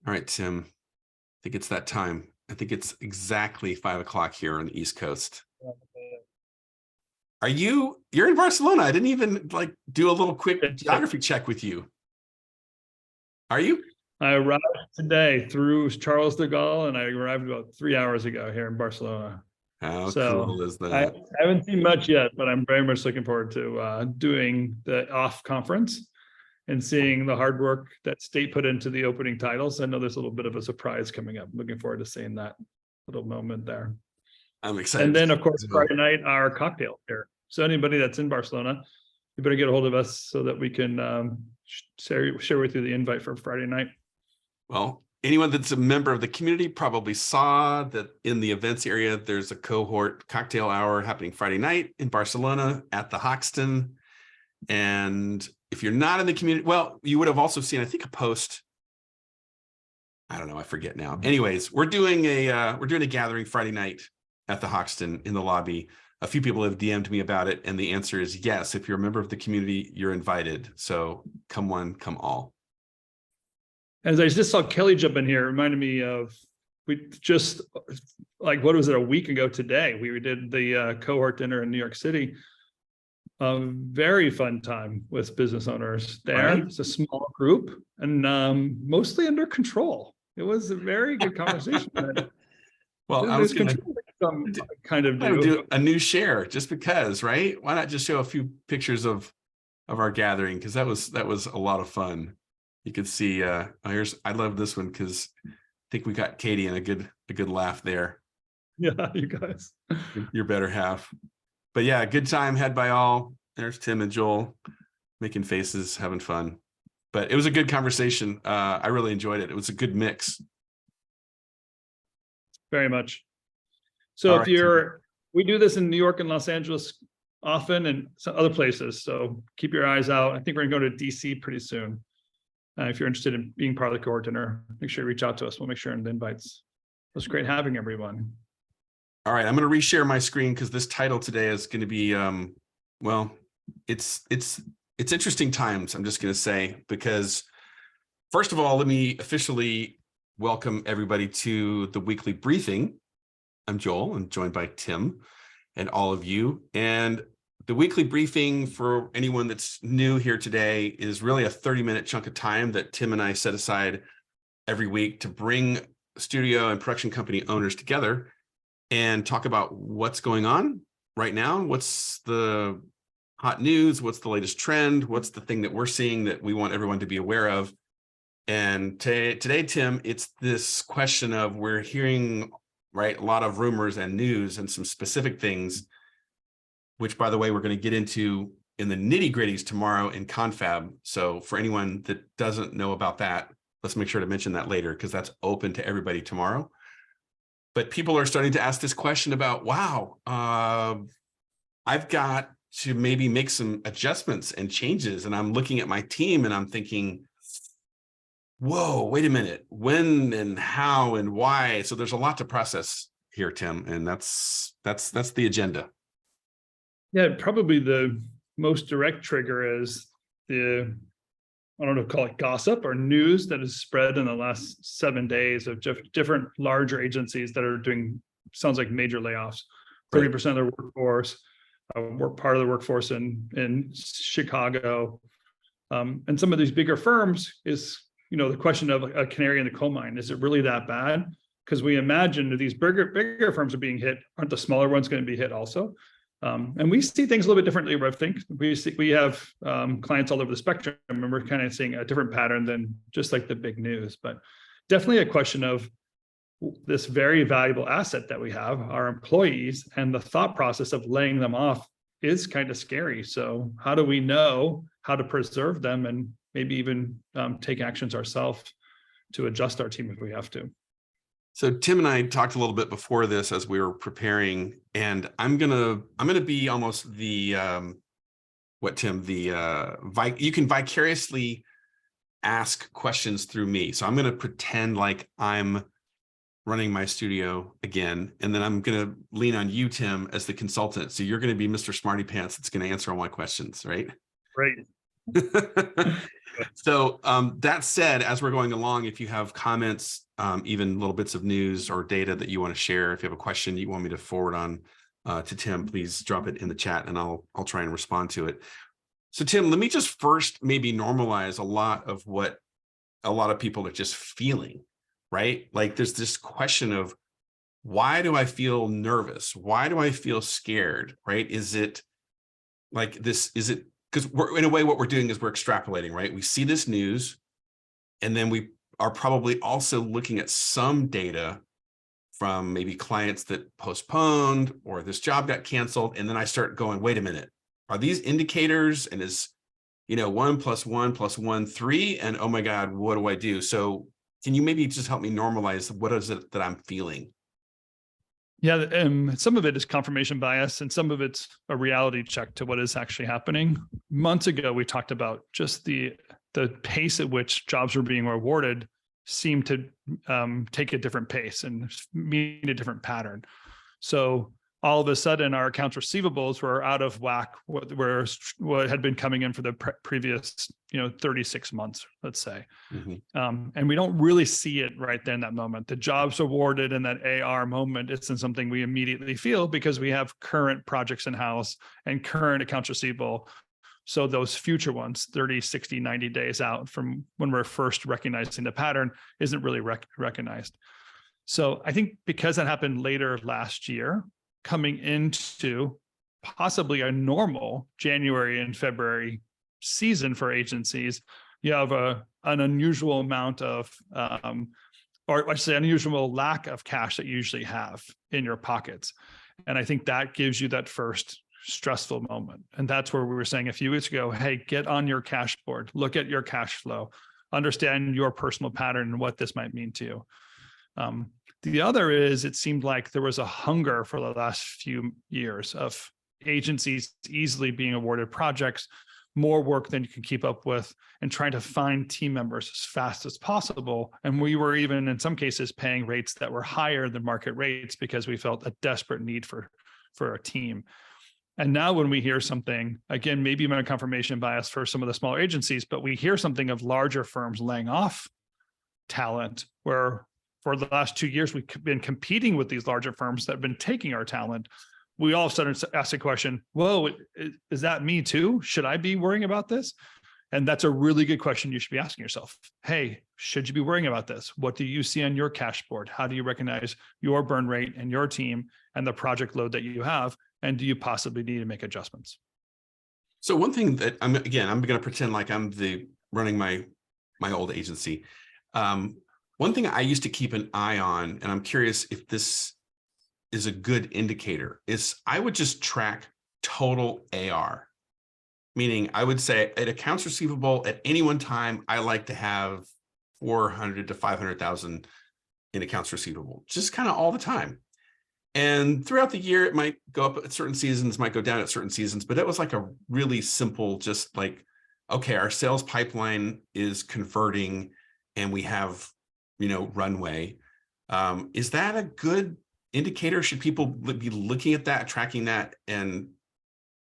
All right, Tim, I think it's that time. I think it's exactly 5 o'clock here on the East Coast. You're in Barcelona. I didn't even do a little quick geography check with you. Are you? I arrived today through Charles de Gaulle, and I arrived about 3 hours ago here in Barcelona. How cool is that? I haven't seen much yet, but I'm very much looking forward to doing the OFF conference and seeing the hard work that State put into the opening titles. I know there's a little bit of a surprise coming up. Looking forward to seeing that little moment there. I'm excited. And then, of course, Friday night, our cocktail here. So anybody that's in Barcelona, you better get a hold of us so that we can share with you the invite for Friday night. Well, anyone that's a member of the community probably saw that in the events area, there's a cohort cocktail hour happening Friday night in Barcelona at the Hoxton. And if you're not in the community, well, you would have also seen, I think, a post. I don't know, I forget now. Anyways, we're doing a gathering Friday night at the Hoxton in the lobby. A few people have DM'd me about it, and the answer is yes. If you're a member of the community, you're invited. So come one, come all. As I just saw Kelly jump in here, it reminded me of, we just, what was it, a week ago today, we did the cohort dinner in New York City. A very fun time with business owners there. Right. It's a small group and mostly under control. It was a very good conversation. Well, I was going to do a new share just because, right? Why not just show a few pictures of our gathering? Because that was a lot of fun. You could see I love this one because I think we got Katie and a good laugh there. Yeah, you guys. Your better half. But yeah, good time had by all. There's Tim and Joel making faces, having fun. But it was a good conversation. I really enjoyed it. It was a good mix. Very much. So we do this in New York and Los Angeles often and some other places. So keep your eyes out. I think we're going to go to DC pretty soon. If you're interested in being part of the cohort dinner, make sure you reach out to us. We'll make sure and the invites. It was great having everyone. All right, I'm going to reshare my screen because this title today is going to be, well, it's interesting times, I'm just going to say, because first of all, let me officially welcome everybody to the weekly briefing. I'm Joel. I'm joined by Tim and all of you. And the weekly briefing, for anyone that's new here today, is really a 30-minute chunk of time that Tim and I set aside every week to bring studio and production company owners together and talk about what's going on right now, what's the hot news, what's the latest trend, what's the thing that we're seeing that we want everyone to be aware of. And today, Tim, it's this question of, we're hearing, right, a lot of rumors and news and some specific things, which, by the way, we're going to get into in the nitty-gritties tomorrow in Confab. So for anyone that doesn't know about that, let's make sure to mention that later, because that's open to everybody tomorrow. But people are starting to ask this question about, wow, I've got to maybe make some adjustments and changes. And I'm looking at my team and I'm thinking, whoa, wait a minute, when and how and why? So there's a lot to process here, Tim, and that's the agenda. Yeah, probably the most direct trigger is I don't know, call it gossip or news that has spread in the last 7 days of different larger agencies that are doing, sounds like, major layoffs. 30% of their workforce, we're part of the workforce in Chicago. And some of these bigger firms is, the question of a canary in the coal mine. Is it really that bad? Because we imagine that these bigger firms are being hit. Aren't the smaller ones going to be hit also? And we see things a little bit differently. I think we have clients all over the spectrum, and we're kind of seeing a different pattern than just like the big news. But definitely a question of this very valuable asset that we have, our employees, and the thought process of laying them off is kind of scary. So how do we know how to preserve them and maybe even take actions ourselves to adjust our team if we have to? So Tim and I talked a little bit before this as we were preparing, and I'm gonna be almost the Tim, you can vicariously ask questions through me. So I'm gonna pretend like I'm running my studio again, and then I'm gonna lean on you, Tim, as the consultant. So you're gonna be Mr. Smarty Pants that's gonna answer all my questions, right? Great. So that said, as we're going along, if you have comments, even little bits of news or data that you want to share, if you have a question you want me to forward on to Tim, please drop it in the chat and I'll try and respond to it. So Tim, let me just first maybe normalize a lot of what a lot of people are just feeling, right? Like there's this question of, why do I feel nervous? Why do I feel scared, right? Is it like this, is it, because we're in a way, what we're doing is we're extrapolating, right? We see this news, and then we are probably also looking at some data from maybe clients that postponed or this job got canceled. And then I start going, wait a minute, are these indicators? And is, 1 + 1 + 1, 3? And oh my God, what do I do? So can you maybe just help me normalize what is it that I'm feeling? Yeah, some of it is confirmation bias, and some of it's a reality check to what is actually happening. Months ago, we talked about just the pace at which jobs were being awarded seemed to take a different pace and meet a different pattern. So all of a sudden, our accounts receivables were out of whack what had been coming in for the previous 36 months, let's say. Mm-hmm. And we don't really see it right then, that moment. The jobs awarded in that AR moment isn't something we immediately feel because we have current projects in house and current accounts receivable. So those future ones, 30, 60, 90 days out from when we're first recognizing the pattern, isn't really recognized. So I think because that happened later last year, coming into possibly a normal January and February season for agencies, you have an unusual amount of, or I should say unusual lack of cash that you usually have in your pockets. And I think that gives you that first stressful moment. And that's where we were saying a few weeks ago, hey, get on your cash board, look at your cash flow, understand your personal pattern and what this might mean to you. The other is, it seemed like there was a hunger for the last few years of agencies easily being awarded projects, more work than you can keep up with, and trying to find team members as fast as possible. And we were even in some cases paying rates that were higher than market rates because we felt a desperate need for a team. And now when we hear something, again, maybe my confirmation bias for some of the smaller agencies, but we hear something of larger firms laying off talent, where for the last 2 years, we've been competing with these larger firms that have been taking our talent. We all of a sudden ask the question, whoa, is that me too? Should I be worrying about this? And that's a really good question you should be asking yourself. Hey, should you be worrying about this? What do you see on your cash board? How do you recognize your burn rate and your team and the project load that you have? And do you possibly need to make adjustments? So one thing that I'm going to pretend like I'm running my old agency. One thing I used to keep an eye on, and I'm curious if this is a good indicator, is I would just track total AR. Meaning I would say at accounts receivable at any one time, I like to have 400 to 500,000 in accounts receivable, just kind of all the time. And throughout the year, it might go up at certain seasons, might go down at certain seasons, but it was like a really simple, just like, okay, our sales pipeline is converting and we have, runway. Is that a good indicator? Should people be looking at that, tracking that, and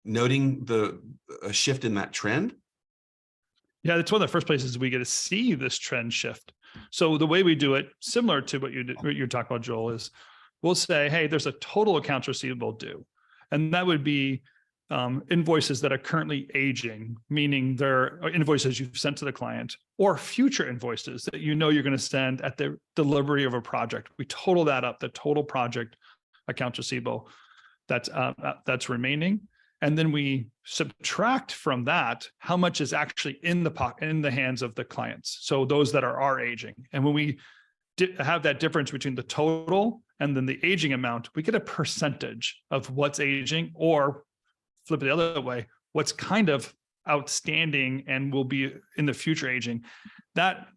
noting a shift in that trend? Yeah, it's one of the first places we get to see this trend shift. So the way we do it, similar to what you're talking about, Joel, is we'll say, hey, there's a total accounts receivable due. And that would be invoices that are currently aging, meaning they're invoices you've sent to the client, or future invoices that you're going to send at the delivery of a project. We total that up, the total project accounts receivable that's remaining. And then we subtract from that how much is actually in the hands of the clients. So those that are aging. And when we have that difference between the total and then the aging amount, we get a percentage of what's aging, or flip it the other way, what's kind of outstanding and will be in the future aging. That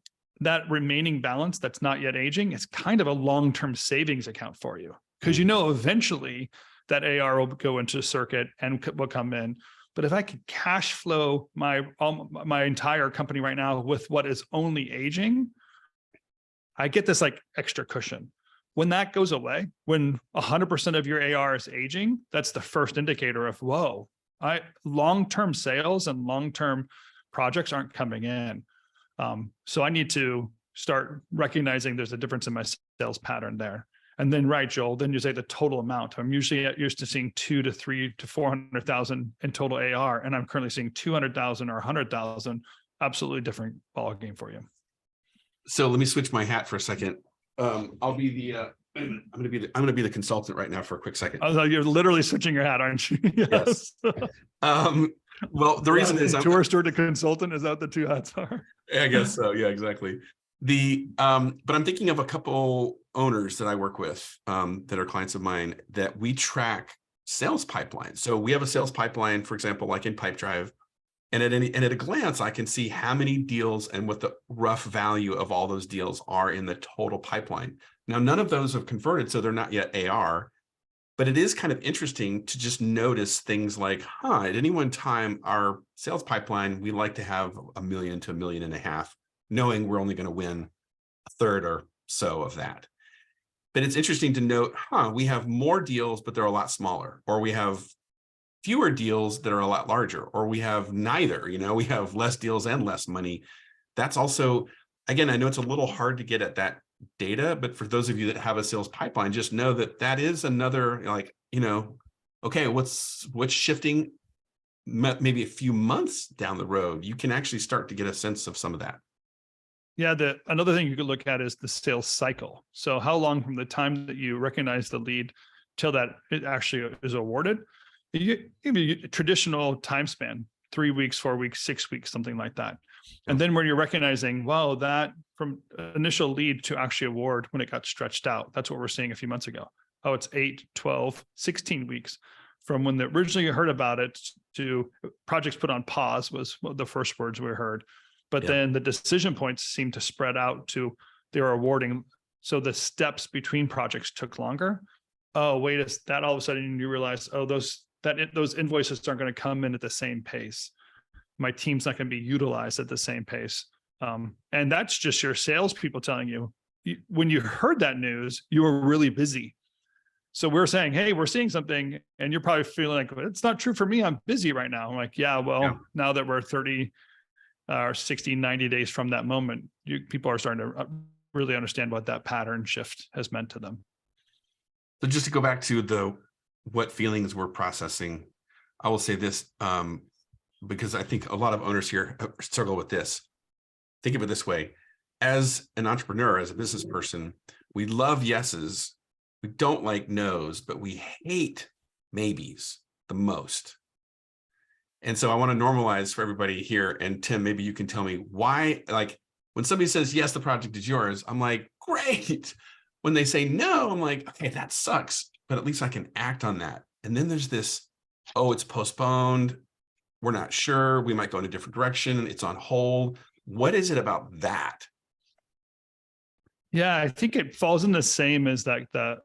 remaining balance that's not yet aging is kind of a long-term savings account for you, because eventually that AR will go into circuit and will come in. But if I could cash flow my entire company right now with what is only aging, I get this like extra cushion. When that goes away, when 100% of your AR is aging, that's the first indicator of, whoa, long-term sales and long-term projects aren't coming in. So I need to start recognizing there's a difference in my sales pattern there. And then, right, Joel, then you say the total amount. I'm usually used to seeing 2 to 3 to 400,000 in total AR, and I'm currently seeing 200,000 or 100,000. Absolutely different ballgame for you. So let me switch my hat for a second. I'll be the I'm going to be the consultant right now for a quick second. Oh, you're literally switching your hat, aren't you? Yes. Well, the reason is tour steward to consultant, is that what the two hats are? I guess so. Yeah, exactly. But I'm thinking of a couple owners that I work with that are clients of mine that we track sales pipeline. So we have a sales pipeline, for example, like in Pipedrive, and at a glance, I can see how many deals and what the rough value of all those deals are in the total pipeline. Now, none of those have converted, so they're not yet AR. But it is kind of interesting to just notice things like, at any one time, our sales pipeline, we like to have $1 million to $1.5 million, knowing we're only going to win a third or so of that. But it's interesting to note, we have more deals, but they're a lot smaller, or we have fewer deals that are a lot larger, or we have neither, we have less deals and less money. That's also, again, I know it's a little hard to get at that data, but for those of you that have a sales pipeline, just know that that is another, okay, what's shifting maybe a few months down the road. You can actually start to get a sense of some of that. Yeah, another thing you could look at is the sales cycle. So how long from the time that you recognize the lead till that it actually is awarded? Traditional time span, 3 weeks, 4 weeks, 6 weeks, something like that. And then when you're recognizing, wow, that from initial lead to actually award, when it got stretched out, that's what we're seeing a few months ago. Oh, it's 8, 12, 16 weeks from when originally you heard about it to projects put on pause was the first words we heard. But then the decision points seemed to spread out to they were awarding. So the steps between projects took longer. Oh, wait, that all of a sudden you realize, those invoices aren't going to come in at the same pace. My team's not going to be utilized at the same pace. And that's just your salespeople telling you, when you heard that news, you were really busy. So we're saying, hey, we're seeing something, and you're probably feeling like, it's not true for me. I'm busy right now. I'm like, now that we're 30 or 60, 90 days from that moment, people are starting to really understand what that pattern shift has meant to them. So just to go back to what feelings we're processing, I will say this, because I think a lot of owners here struggle with this. Think of it this way. As an entrepreneur, as a business person, we love yeses. We don't like no's, but we hate maybes the most. And so I want to normalize for everybody here. And Tim, maybe you can tell me why, like when somebody says, yes, the project is yours, I'm like, great. When they say no, I'm like, okay, that sucks, but at least I can act on that. And then there's this, it's postponed. We're not sure. We might go in a different direction. It's on hold. What is it about that? Yeah, I think it falls in the same as that the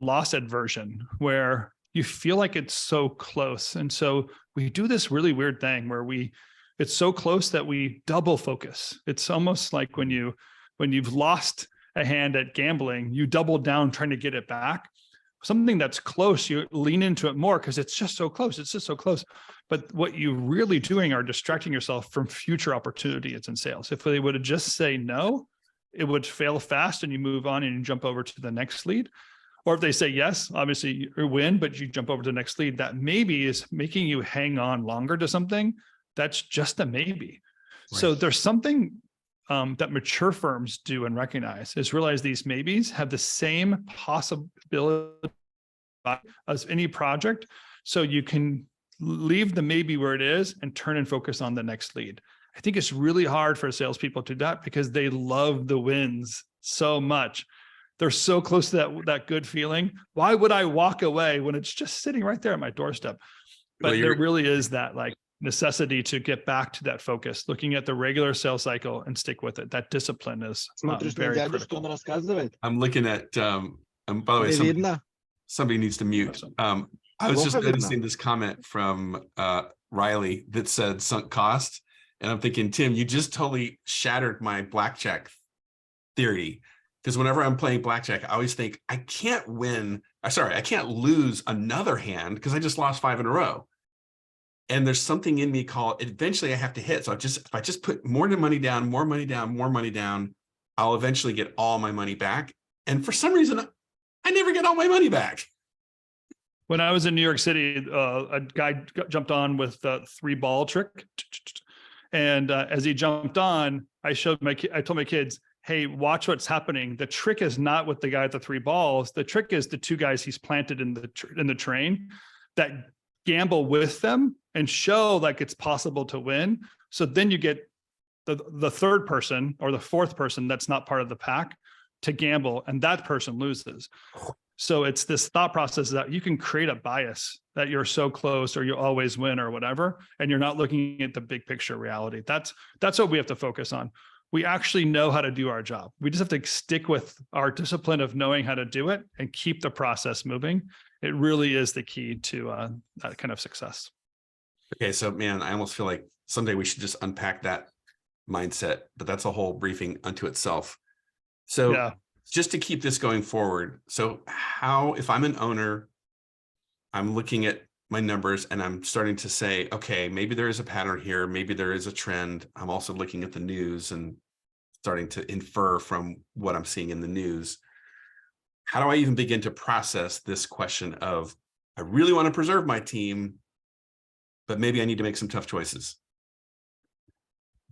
loss aversion, where you feel like it's so close. And so we do this really weird thing where it's so close that we double focus. It's almost like when you've lost a hand at gambling, you double down trying to get it back. Something that's close, you lean into it more because it's just so close. It's just so close. But what you're really doing are distracting yourself from future opportunities in sales. If they would have just say no, it would fail fast and you move on and you jump over to the next lead. Or if they say yes, obviously you win, but you jump over to the next lead. That maybe is making you hang on longer to something. That's just a maybe. Right. So there's something that mature firms do and recognize is realize these maybes have the same possibility as any project. So you can leave the maybe where it is and turn and focus on the next lead. I think it's really hard for salespeople to do that because they love the wins so much. They're so close to that good feeling. Why would I walk away when it's just sitting right there at my doorstep? But there really is that like necessity to get back to that focus, looking at the regular sales cycle and stick with it. That discipline is very critical. I'm looking at, by the way, somebody needs to mute. I was just noticing this comment from Riley that said sunk cost. And I'm thinking, Tim, you just totally shattered my blackjack theory. Because whenever I'm playing blackjack, I always think I can't lose another hand because I just lost 5 in a row. And there's something in me called, eventually I have to hit. So if I just put more money down, more money down, more money down, I'll eventually get all my money back. And for some reason, I never get all my money back. When I was in New York City, a guy jumped on with the 3-ball trick. And as he jumped on, I told my kids, hey, watch what's happening. The trick is not with the guy at the 3 balls. The trick is the 2 guys he's planted in the train that gamble with them and show like it's possible to win. So then you get the third person or the fourth person that's not part of the pack to gamble, and that person loses. So it's this thought process that you can create a bias that you're so close or you always win or whatever, and you're not looking at the big picture reality. That's what we have to focus on. We actually know how to do our job. We just have to stick with our discipline of knowing how to do it and keep the process moving. It really is the key to that kind of success. Okay, so man, I almost feel like someday we should just unpack that mindset, but that's a whole briefing unto itself. So yeah. Just to keep this going forward. So how, if I'm an owner, I'm looking at my numbers and I'm starting to say, okay, maybe there is a pattern here. Maybe there is a trend. I'm also looking at the news and starting to infer from what I'm seeing in the news. How do I even begin to process this question of, I really want to preserve my team, but maybe I need to make some tough choices?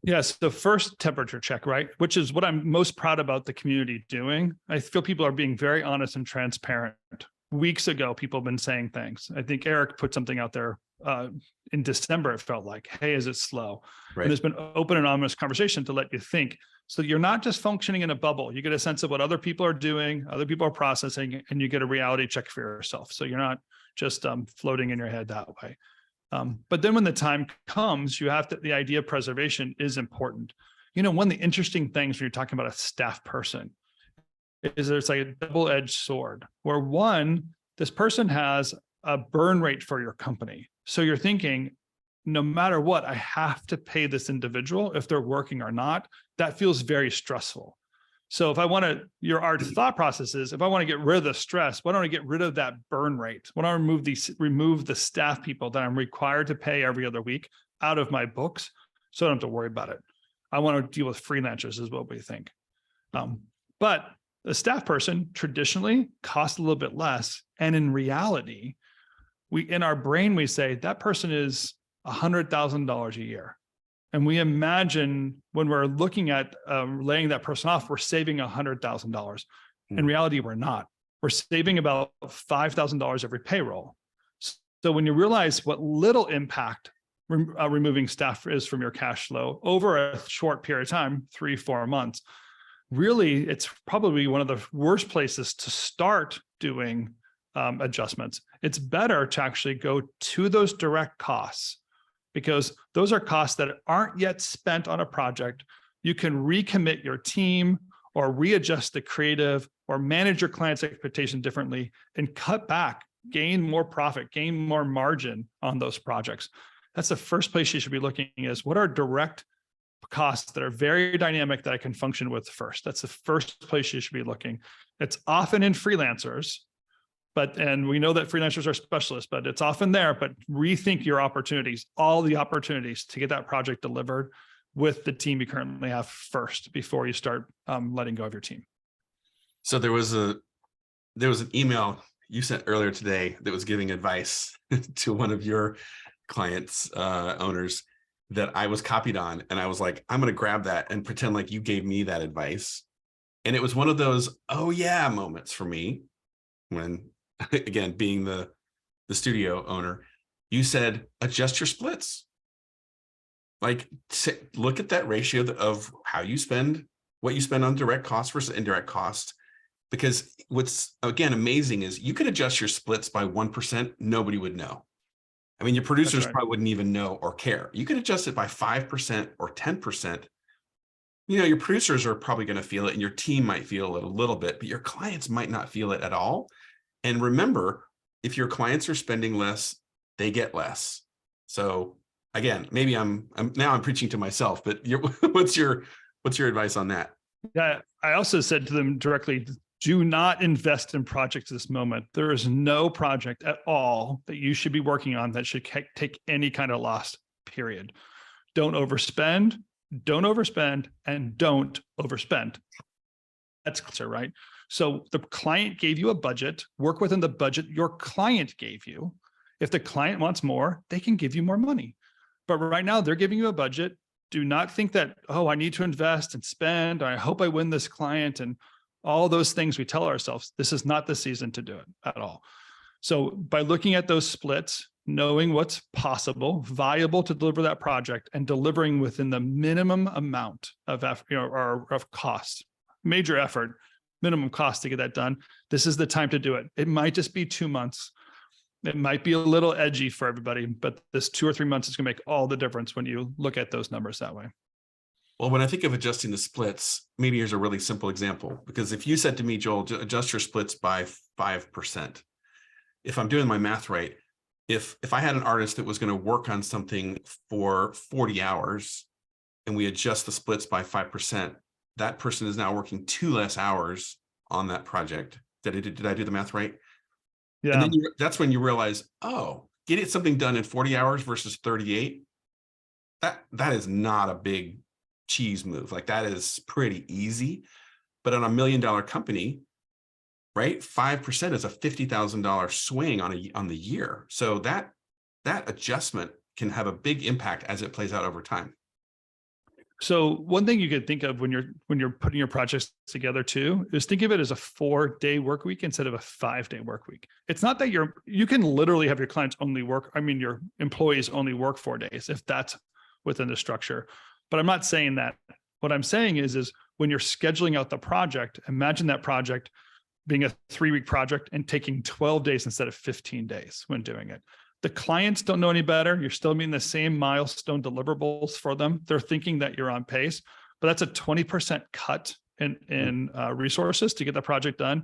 Yes, the first temperature check, right? Which is what I'm most proud about the community doing. I feel people are being very honest and transparent. Weeks ago, people have been saying things. I think Eric put something out there in December, it felt like, hey, is it slow? Right. And there's been open and honest conversation to let you think. So you're not just functioning in a bubble. You get a sense of what other people are doing, other people are processing, and you get a reality check for yourself. So you're not just floating in your head that way. But then when the time comes, you have to, the idea of preservation is important. You know, one of the interesting things when you're talking about a staff person is there's like a double-edged sword where one, this person has a burn rate for your company. So you're thinking, no matter what, I have to pay this individual if they're working or not. That feels very stressful. So if I want to, our thought process is, if I want to get rid of the stress, why don't I get rid of that burn rate? Why don't I remove the staff people that I'm required to pay every other week out of my books so I don't have to worry about it? I want to deal with freelancers is what we think. But the staff person traditionally costs a little bit less. And in reality, in our brain, we say that person is $100,000 a year. And we imagine when we're looking at laying that person off, we're saving $100,000. In reality, we're not. We're saving about $5,000 every payroll. So when you realize what little impact removing staff is from your cash flow over a short period of time, 3-4 months, really, it's probably one of the worst places to start doing adjustments. It's better to actually go to those direct costs, because those are costs that aren't yet spent on a project. You can recommit your team or readjust the creative or manage your client's expectation differently and cut back, gain more profit, gain more margin on those projects. That's the first place you should be looking is what are direct costs that are very dynamic that I can function with first. That's the first place you should be looking. It's often in freelancers, and we know that freelancers are specialists, but it's often there, but rethink your opportunities, all the opportunities to get that project delivered with the team you currently have first before you start letting go of your team. So there was an email you sent earlier today that was giving advice to one of your clients, owners, that I was copied on. And I was like, I'm going to grab that and pretend like you gave me that advice. And it was one of those, oh yeah, moments for me when, again, being the studio owner, you said, adjust your splits. Like, look at that ratio of how you spend, what you spend on direct cost versus indirect cost. Because what's, again, amazing is you could adjust your splits by 1%, nobody would know. I mean, your producers probably wouldn't even know or care. You could adjust it by 5% or 10%. You know, your producers are probably going to feel it and your team might feel it a little bit, but your clients might not feel it at all. And remember, if your clients are spending less, they get less. So again, maybe I'm preaching to myself, but what's your advice on that? Yeah, I also said to them directly, Do not invest in projects at this moment. There is no project at all that you should be working on that should take any kind of loss, period. Don't overspend, and don't overspend. That's clear, right? So the client gave you a budget, work within the budget your client gave you. If the client wants more, they can give you more money. But right now they're giving you a budget. Do not think that, oh, I need to invest and spend. I hope I win this client and all those things we tell ourselves. This is not the season to do it at all. So by looking at those splits, knowing what's possible, viable to deliver that project, and delivering within the minimum amount of effort, or of cost, major effort, minimum cost to get that done. This is the time to do it. It might just be 2 months. It might be a little edgy for everybody, but this 2 or 3 months is going to make all the difference when you look at those numbers that way. Well, when I think of adjusting the splits, maybe here's a really simple example, because if you said to me, Joel, adjust your splits by 5%, if I'm doing my math right, if I had an artist that was going to work on something for 40 hours and we adjust the splits by 5%, that person is now working 2 less hours on that project. Did I do the math right? Yeah. And then that's when you realize, oh, getting something done in 40 hours versus 38, that is not a big cheese move. Like, that is pretty easy. But on $1 million company, right, 5% is a $50,000 swing on the year. So that adjustment can have a big impact as it plays out over time. So one thing you could think of when you're putting your projects together too, is think of it as a 4-day work week instead of a 5-day work week. It's not that you can literally have your clients your employees only work 4 days if that's within the structure. But I'm not saying that. What I'm saying is when you're scheduling out the project, imagine that project being a 3-week project and taking 12 days instead of 15 days when doing it. The clients don't know any better. You're still meeting the same milestone deliverables for them. They're thinking that you're on pace, but that's a 20% cut in resources to get the project done.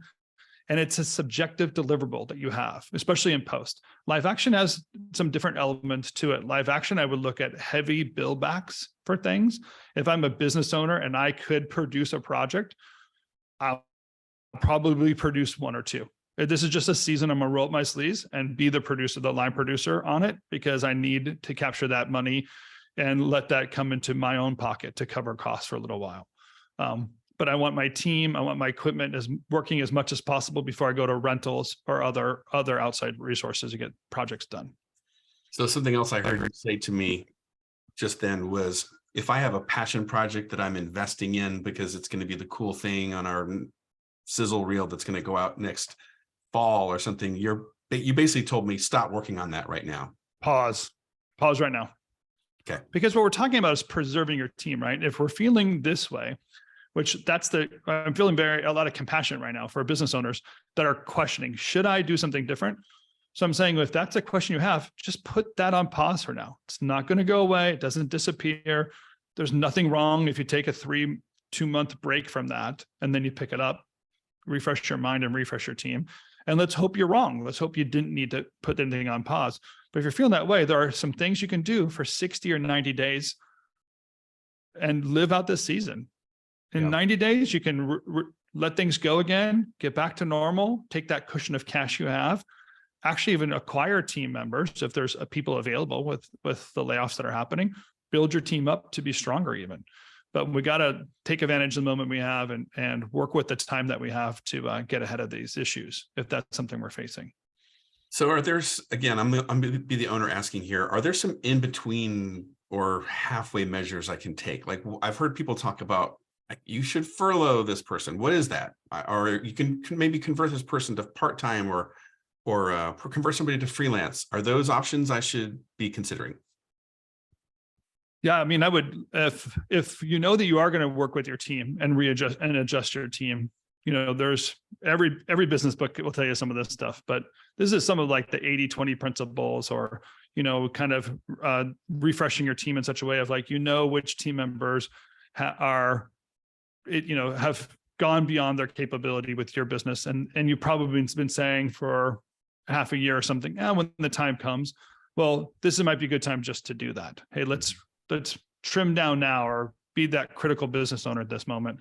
And it's a subjective deliverable that you have, especially in post. Live action has some different elements to it. Live action, I would look at heavy bill backs for things. If I'm a business owner and I could produce a project, I'll probably produce 1 or 2. This is just a season I'm gonna roll up my sleeves and be the producer, the line producer on it, because I need to capture that money and let that come into my own pocket to cover costs for a little while. But I want my team, I want my equipment working as much as possible before I go to rentals or other outside resources to get projects done. So something else I heard you say to me just then was, if I have a passion project that I'm investing in because it's going to be the cool thing on our sizzle reel that's going to go out next fall or something, you basically told me, stop working on that right now. Pause right now. Okay. Because what we're talking about is preserving your team, right? If we're feeling this way, which I'm feeling a lot of compassion right now for business owners that are questioning, should I do something different? So I'm saying, if that's a question you have, just put that on pause for now. It's not going to go away. It doesn't disappear. There's nothing wrong if you take a 2-month break from that and then you pick it up, refresh your mind and refresh your team. And let's hope you're wrong. Let's hope you didn't need to put anything on pause. But if you're feeling that way, there are some things you can do for 60 or 90 days and live out this season. In 90 days, you can let things go again, get back to normal, take that cushion of cash you have, actually even acquire team members if there's people available with the layoffs that are happening, build your team up to be stronger even. But we got to take advantage of the moment we have and work with the time that we have to get ahead of these issues, if that's something we're facing. So again, I'm going to be the owner asking here, are there some in-between or halfway measures I can take? Like, I've heard people talk about, like, you should furlough this person. What is that? Or you can maybe convert this person to part-time or convert somebody to freelance. Are those options I should be considering? Yeah, I mean, I would, if you know that you are going to work with your team and adjust your team, there's every business book will tell you some of this stuff, but this is some of like the 80-20 principles, or, kind of refreshing your team in such a way of like, which team members have gone beyond their capability with your business. And you've probably been saying for half a year or something, when the time comes, well, this might be a good time just to do that. Hey, let's trim down now, or be that critical business owner at this moment.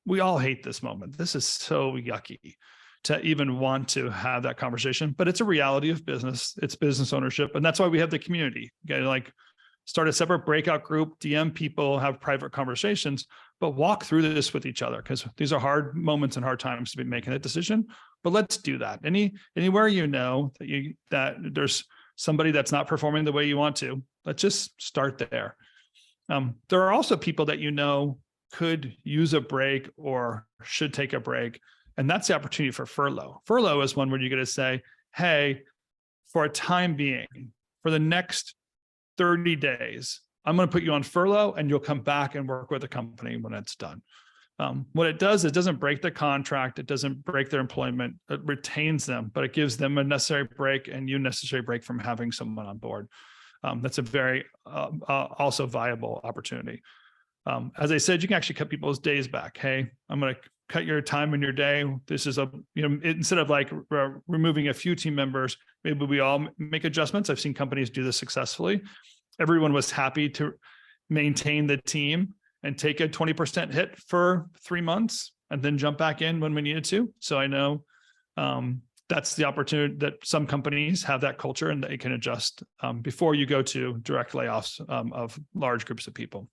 we all hate this moment. This is so yucky to even want to have that conversation, but it's a reality of business. It's business ownership. And that's why we have the community. Okay, like start a separate breakout group, DM people, have private conversations, but walk through this with each other, because these are hard moments and hard times to be making that decision. But let's do that. Anywhere you know that there's somebody that's not performing the way you want to, let's just start there. There are also people that you know could use a break or should take a break. And that's the opportunity for furlough. Furlough is one where you're going to say, hey, for a time being, for the next 30 days, I'm going to put you on furlough and you'll come back and work with the company when it's done. What it does, it doesn't break the contract. It doesn't break their employment. It retains them, but it gives them a necessary break and you necessary break from having someone on board. That's a very also viable opportunity. As I said, you can actually cut people's days back. Hey, I'm going to cut your time in your day. This is instead of like removing a few team members, maybe we all make adjustments. I've seen companies do this successfully. Everyone was happy to maintain the team and take a 20% hit for 3 months and then jump back in when we needed to. So I know that's the opportunity that some companies have that culture and they can adjust before you go to direct layoffs of large groups of people.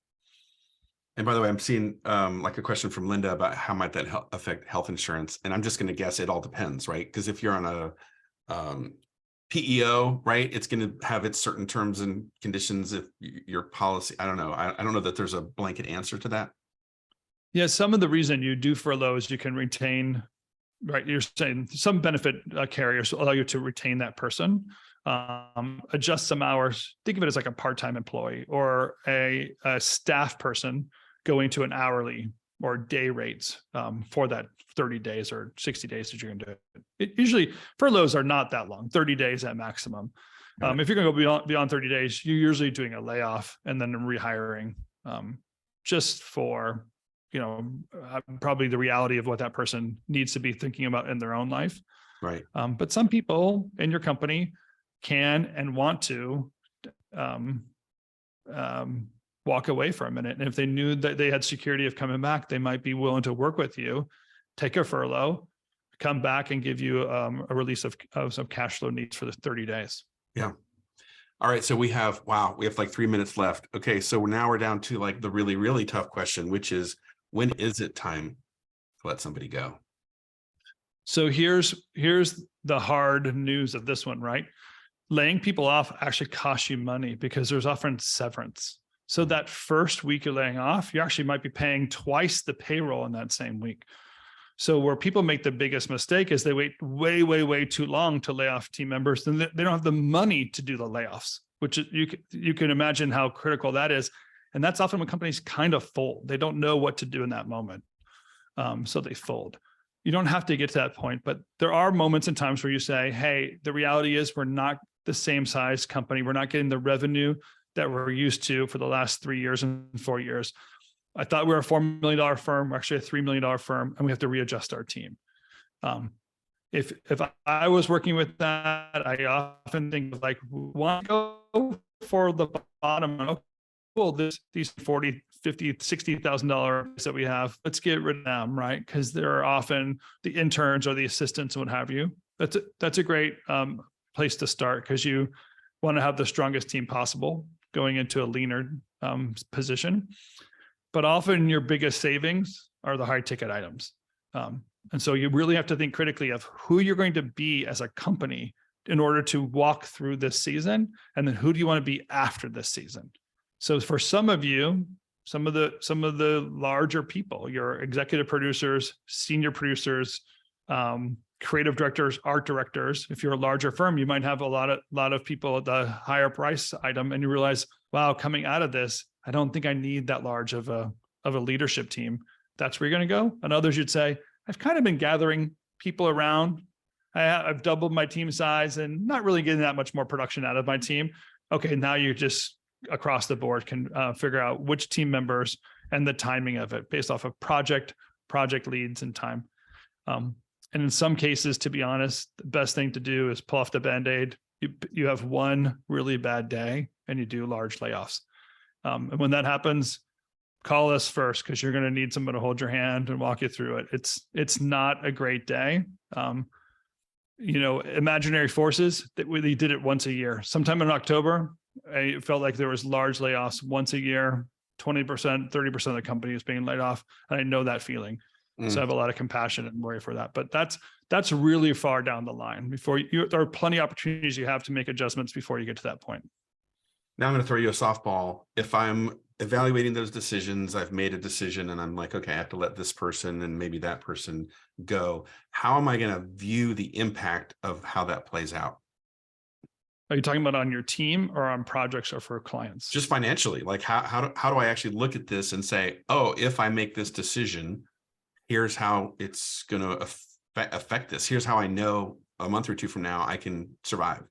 And by the way, I'm seeing like a question from Linda about how might that affect health insurance. And I'm just going to guess it all depends, right? Because if you're on a PEO, right, it's going to have its certain terms and conditions. If your policy, I don't know. I don't know that there's a blanket answer to that. Yeah, some of the reason you do furlough is you can retain, right? You're saying some benefit carriers allow you to retain that person, adjust some hours. Think of it as like a part-time employee or a staff person going to an hourly or day rates for that 30 days or 60 days that you're going to do it. Usually furloughs are not that long, 30 days at maximum. If you're going to go beyond 30 days, you're usually doing a layoff and then rehiring just for, probably the reality of what that person needs to be thinking about in their own life. Right. But some people in your company can and want to walk away for a minute. And if they knew that they had security of coming back, they might be willing to work with you, take a furlough, come back and give you a release of some cash flow needs for the 30 days. Yeah. All right. So we have like 3 minutes left. Okay. So now we're down to like the really, really tough question, which is, when is it time to let somebody go? So here's the hard news of this one, right? Laying people off actually costs you money because there's often severance. So that first week you're laying off, you actually might be paying twice the payroll in that same week. So where people make the biggest mistake is they wait way, way, way too long to lay off team members. Then they don't have the money to do the layoffs, which you can imagine how critical that is. And that's often when companies kind of fold. They don't know what to do in that moment. So they fold. You don't have to get to that point, but there are moments and times where you say, hey, the reality is we're not the same size company. We're not getting the revenue that we're used to for the last 3 years and 4 years. I thought we were a $4 million firm, we're actually a $3 million firm, and we have to readjust our team. If I was working with that, I often think of like, want to go for the bottom. Oh, cool, these 40, 50, $60,000 that we have, let's get rid of them, right? Because they're often the interns or the assistants and what have you. That's a great place to start because you want to have the strongest team possible going into a leaner position. But often your biggest savings are the high ticket items. And so you really have to think critically of who you're going to be as a company in order to walk through this season. And then who do you want to be after this season? So for some of you, some of the larger people, your executive producers, senior producers, creative directors, art directors. If you're a larger firm, you might have a lot of people at the higher price item, and you realize, wow, coming out of this, I don't think I need that large of a leadership team. That's where you're going to go. And others, you'd say, I've kind of been gathering people around. I've doubled my team size and not really getting that much more production out of my team. Okay, now you just across the board can figure out which team members and the timing of it based off of project leads and time. And in some cases, to be honest, the best thing to do is pull off the Band-Aid. You have one really bad day and you do large layoffs. And when that happens, call us first because you're going to need someone to hold your hand and walk you through it. It's not a great day. Imaginary forces that we did it once a year. Sometime in October, I felt like there was large layoffs once a year, 20%, 30% of the company is being laid off. And I know that feeling. So I have a lot of compassion and worry for that. But that's really far down the line. There are plenty of opportunities you have to make adjustments before you get to that point. Now I'm going to throw you a softball. If I'm evaluating those decisions, I've made a decision and I'm like, okay, I have to let this person and maybe that person go. How am I going to view the impact of how that plays out? Are you talking about on your team or on projects or for clients? Just financially, like how do I actually look at this and say, oh, if I make this decision, here's how it's going to affect this. Here's how I know a month or two from now I can survive.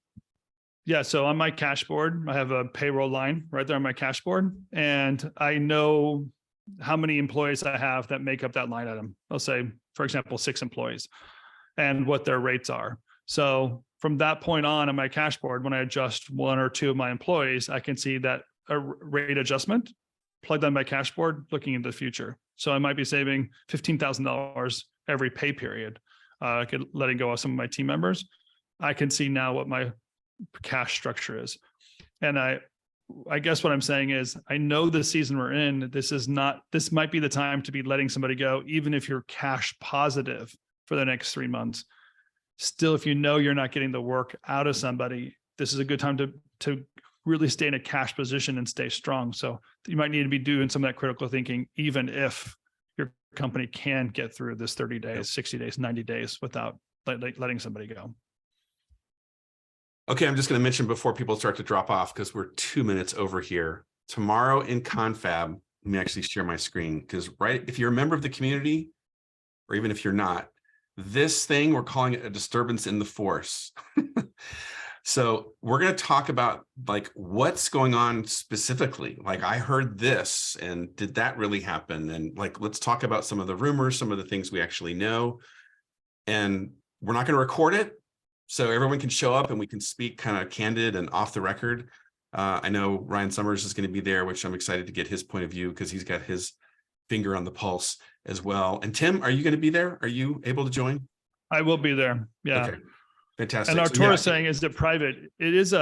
Yeah. So on my cash board, I have a payroll line right there on my cash board, and I know how many employees I have that make up that line item. I'll say, for example, 6 employees and what their rates are. So from that point on my cash board, when I adjust 1 or 2 of my employees, I can see that a rate adjustment plugged on my cash board looking into the future. So I might be saving $15,000 every pay period, letting go of some of my team members. I can see now what my cash structure is. And I guess what I'm saying is, I know the season we're in, this might be the time to be letting somebody go, even if you're cash positive for the next 3 months. Still, if you know you're not getting the work out of somebody, this is a good time to really stay in a cash position and stay strong. So you might need to be doing some of that critical thinking, even if your company can get through this 30 days, 60 days, 90 days without letting somebody go. Okay, I'm just going to mention before people start to drop off, because we're 2 minutes over here. Tomorrow in Confab, let me actually share my screen, because if you're a member of the community, or even if you're not, this thing, we're calling it a disturbance in the force. So we're going to talk about like what's going on specifically. Like, I heard this, and did that really happen? And like, let's talk about some of the rumors, some of the things we actually know. And we're not going to record it, so everyone can show up and we can speak kind of candid and off the record. I know Ryan Summers is going to be there, which I'm excited to get his point of view because he's got his finger on the pulse as well. And Tim, are you going to be there? Are you able to join? I will be there. Yeah. Okay. Fantastic. And our So, tour yeah, is saying, is it private? It is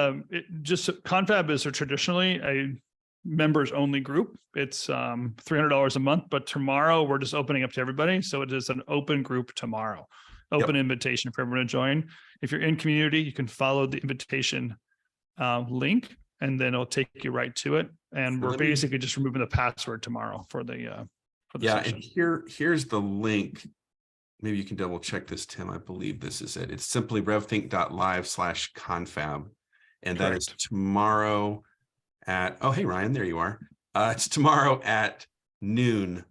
Confab is traditionally a members only group. It's $300 a month, but tomorrow we're just opening up to everybody. So it is an open group tomorrow, open invitation for everyone to join. If you're in community, you can follow the invitation link, and then it'll take you right to it. And we're basically just removing the password tomorrow for the session. And here's the link. Maybe you can double check this, Tim. I believe this is it. It's simply revthink.live/confab. And that is tomorrow at, oh, hey, Ryan, there you are. It's tomorrow at noon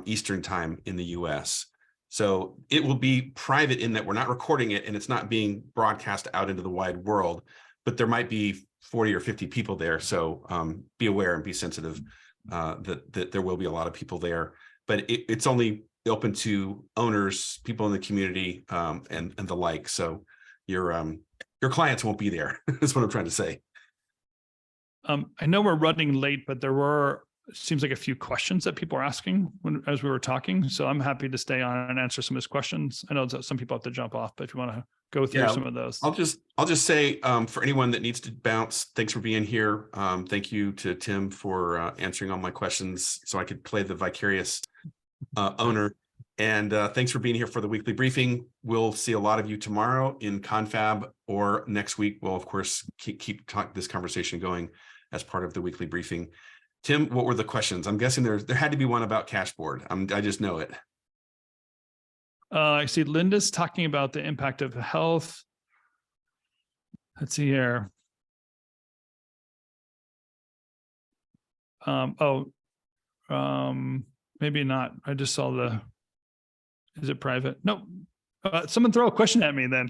Eastern time in the US. So it will be private in that we're not recording it and it's not being broadcast out into the wide world, but there might be 40 or 50 people there. So be aware and be sensitive that there will be a lot of people there, but it's only open to owners, people in the community, and the like. So your clients won't be there. That's what I'm trying to say. I know we're running late, but there were, it seems like a few questions that people are asking as we were talking. So I'm happy to stay on and answer some of those questions. I know that some people have to jump off, but if you want to go through some of those. I'll just say, for anyone that needs to bounce, thanks for being here. Thank you to Tim for answering all my questions so I could play the vicarious owner. And thanks for being here for the weekly briefing. We'll see a lot of you tomorrow in Confab, or next week. We'll, of course, keep this conversation going as part of the weekly briefing. Tim, what were the questions? I'm guessing there had to be one about Cashboard. I just know it. I see Linda's talking about the impact of health. Let's see here. Maybe not. I just saw is it private? No. Someone throw a question at me then.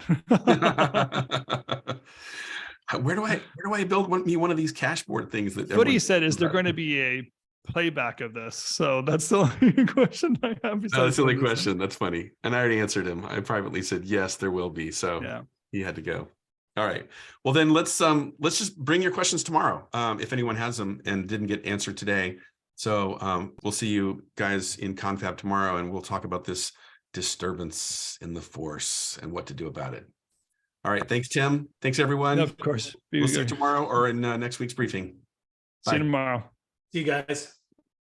Where do I build one of these Cashboard things? What he said is there going to be a playback of this? So that's the only question I have. No, that's the only question. That's funny. And I already answered him. I privately said, yes, there will be. So yeah, he had to go. All right. Well, then let's just bring your questions tomorrow. If anyone has them and didn't get answered today, So we'll see you guys in Confab tomorrow, and we'll talk about this disturbance in the force and what to do about it. All right. Thanks, Tim. Thanks, everyone. Yeah, of course. We'll see you tomorrow or in next week's briefing. See you Bye. tomorrow. See you guys.